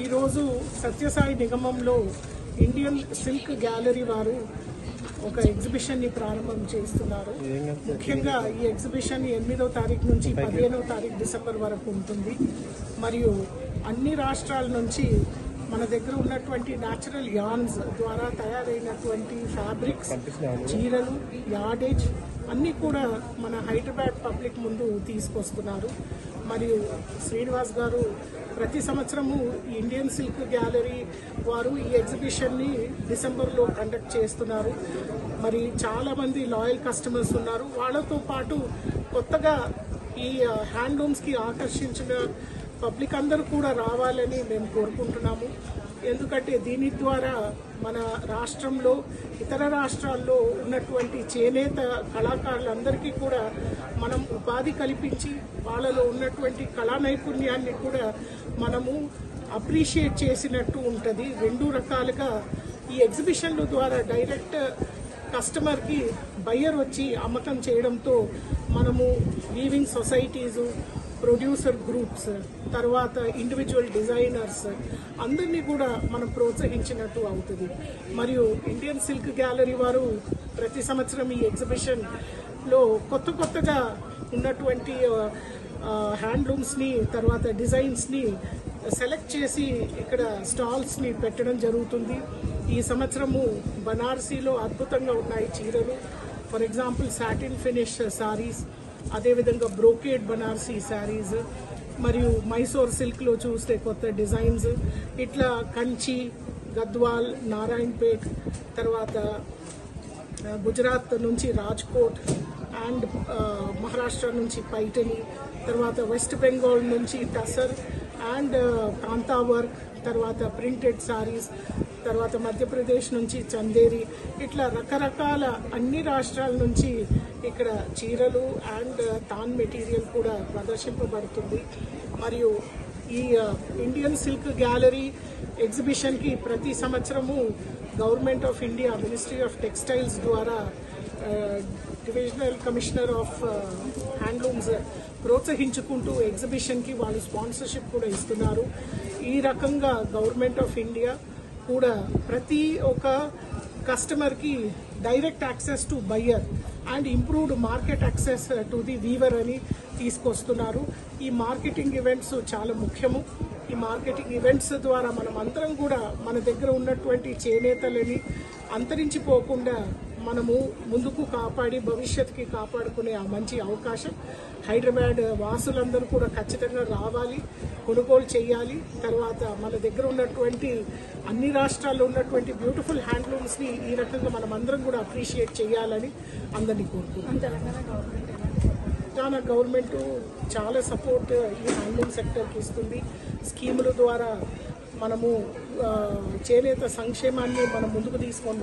ఈరోజు Sathya Sai నిగమంలో Indian silk gallery వారు ఒక ఎగ్జిబిషన్ని ప్రారంభం చేస్తున్నారు. ముఖ్యంగా ఈ ఎగ్జిబిషన్ 8వ తారీఖు నుంచి 15వ తారీఖు డిసెంబర్ వరకు ఉంటుంది. మరియు అన్ని రాష్ట్రాల నుంచి మన దగ్గర ఉన్నటువంటి న్యాచురల్ యార్న్స్ ద్వారా తయారైనటువంటి ఫ్యాబ్రిక్స్, చీరలు, యార్డేజ్ అన్నీ కూడా మన హైదరాబాద్ పబ్లిక్ ముందు తీసుకొస్తున్నారు. మరియు శ్రీనివాస్ గారు ప్రతి సంవత్సరము ఇండియన్ సిల్క్ గ్యాలరీ వారు ఈ ఎగ్జిబిషన్ని డిసెంబర్లో కండక్ట్ చేస్తున్నారు. మరి చాలామంది లాయల్ కస్టమర్స్ ఉన్నారు. వాళ్ళతో పాటు కొత్తగా ఈ హ్యాండ్లూమ్స్కి ఆకర్షించిన పబ్లిక్ అందరూ కూడా రావాలని మేము కోరుకుంటున్నాము. ఎందుకంటే దీని ద్వారా మన రాష్ట్రంలో ఇతర రాష్ట్రాల్లో ఉన్నటువంటి చేనేత కళాకారులందరికీ కూడా మనం ఉపాధి కల్పించి వాళ్ళలో ఉన్నటువంటి కళా నైపుణ్యాన్ని కూడా మనము అప్రిషియేట్ చేసినట్టు ఉంటుంది. రెండు రకాలుగా ఈ ఎగ్జిబిషన్ల ద్వారా డైరెక్ట్ కస్టమర్కి బయ్యర్ వచ్చి అమ్మకం చేయడంతో మనము వీవింగ్ సొసైటీసు, ప్రొడ్యూసర్ గ్రూప్స్, తర్వాత ఇండివిజువల్ డిజైనర్స్ అందరినీ కూడా మనం ప్రోత్సహించినట్టు అవుతుంది. మరియు ఇండియన్ సిల్క్ గ్యాలరీ వారు ప్రతి సంవత్సరం ఈ ఎగ్జిబిషన్లో కొత్తగా ఉన్నటువంటి హ్యాండ్లూమ్స్ని, తర్వాత డిజైన్స్ని సెలెక్ట్ చేసి ఇక్కడ స్టాల్స్ని పెట్టడం జరుగుతుంది. ఈ సంవత్సరము బనారసీలో అద్భుతంగా ఉన్నాయి చీరలు. For example satin finish saris, అదేవిధంగా బ్రోకేడ్ బనారసీ శారీస్, మరియు మైసూర్ సిల్క్లో చూస్తే కొత్త డిజైన్స్, ఇట్లా కంచి, గద్వాల్, నారాయణపేట్, తర్వాత గుజరాత్ నుంచి రాజ్కోట్ అండ్ మహారాష్ట్ర నుంచి పైఠని, తర్వాత వెస్ట్ బెంగాల్ నుంచి టసర్ అండ్ కాంతా వర్క్, తర్వాత ప్రింటెడ్ సారీస్, తర్వాత మధ్యప్రదేశ్ నుంచి చందేరి, ఇట్లా రకరకాల అన్ని రాష్ట్రాల నుంచి ఇక్కడ చీరలు అండ్ తాన్ మెటీరియల్ కూడా ప్రదర్శింపబడుతుంది. మరియు ఈ ఇండియన్ సిల్క్ గ్యాలరీ ఎగ్జిబిషన్కి ప్రతి సంవత్సరము government of India ministry of textiles ద్వారా డివిజనల్ కమిషనర్ ఆఫ్ హ్యాండ్లూమ్స్ ప్రోత్సహించుకుంటూ ఎగ్జిబిషన్కి వాళ్ళు స్పాన్సర్షిప్ కూడా ఇస్తున్నారు. ఈ రకంగా గవర్నమెంట్ ఆఫ్ ఇండియా కూడా ప్రతి ఒక్క కస్టమర్కి direct access to buyer and improved market access to the weaver అని తీసుకొస్తున్నారు. ఈ మార్కెటింగ్ ఈవెంట్స్ చాలా ముఖ్యము. ఈ మార్కెటింగ్ ఈవెంట్స్ ద్వారా మనం అందరం కూడా మన దగ్గర ఉన్నటువంటి చేనేతలని అంతరించిపోకుండా మనము ముందుకు కాపాడి భవిష్యత్తుకి కాపాడుకునే ఆ మంచి అవకాశం హైదరాబాద్ వాసులందరూ కూడా ఖచ్చితంగా రావాలి, కొనుగోలు చేయాలి. తర్వాత మన దగ్గర ఉన్నటువంటి అన్ని రాష్ట్రాల్లో ఉన్నటువంటి బ్యూటిఫుల్ హ్యాండ్లూమ్స్ని ఈ రకంగా మనం అందరం కూడా అప్రిషియేట్ చేయాలని అందరినీ కోరుకుంటున్నాం. తెలంగాణ గవర్నమెంట్ చాలా సపోర్ట్ ఈ హ్యాండ్లూమ్ సెక్టర్కి ఇస్తుంది. స్కీముల ద్వారా మనము చేనేత సంక్షేమాన్ని మనం ముందుకు తీసుకొని